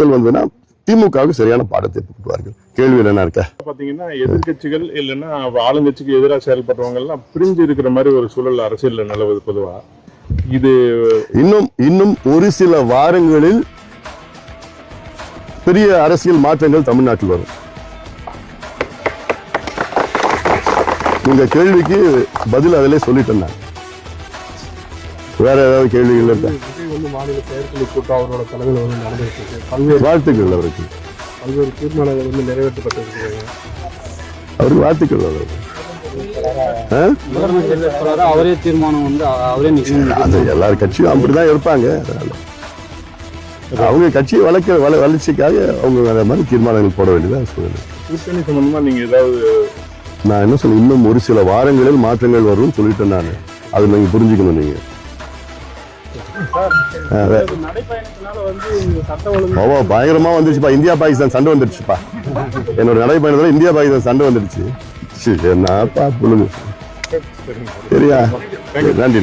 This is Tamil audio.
சிக்கல் வந்ததுன்னா திமுகவுக்கு சரியான பாடத்தை புகுத்துவார்கள். கேள்வி என்ன இருக்க? பாத்தீங்கன்னா எதிர்கட்சிகள் இல்லைன்னா ஆளுங்கட்சிக்கு எதிராக செயல்படுறவங்க எல்லாம் பிரிஞ்சு இருக்கிற மாதிரி ஒரு சூழல் அரசியல் நிலவுது பொதுவா. இது இன்னும் ஒரு சில வாரங்களில் பெரிய அரசியல் மாற்றங்கள் தமிழ்நாட்டில் வரும். உங்க கேள்விக்கு பதில் அதிலே சொல்லிட்டேன். வேற ஏதாவது கேள்விகள் இருக்கா? மாநில செயற்குழு கூட்டம் அவரோட தலைமையில் நடந்திருக்கு. வாழ்த்துக்கள் அவருக்கு. பல்வேறு தீர்மானங்கள் நிறைவேற்றப்பட்டிருக்கிறாங்க. அவருக்கு வாழ்த்துக்கள். அவரே தீர்மானம் அவரே அது எல்லார் கட்சியும் அப்படிதான் இருப்பாங்க. அவங்க கட்சியை வளர்ச்சிக்காக அவங்க அந்த மாதிரி தீர்மானங்கள் போட வேண்டியதான் சூழ்நிலை. கூட்டணி சம்பந்தமா நீங்க ஏதாவது? நான் என்ன சொல்ல, இன்னும் ஒரு சில வாரங்களில் மாற்றங்கள் வரும்னு சொல்லிட்டேன். நான் அது நீங்க புரிஞ்சுக்கணும். நீங்க பயங்கரமா வந்துருச்சுப்பா. இந்தியா பாகிஸ்தான் சண்டை வந்துருச்சுப்பா. என்னோட நடைபயணத்துல இந்தியா பாகிஸ்தான் சண்டை வந்துருச்சு. என்னப்பா புழுகு. சரியா? நன்றி.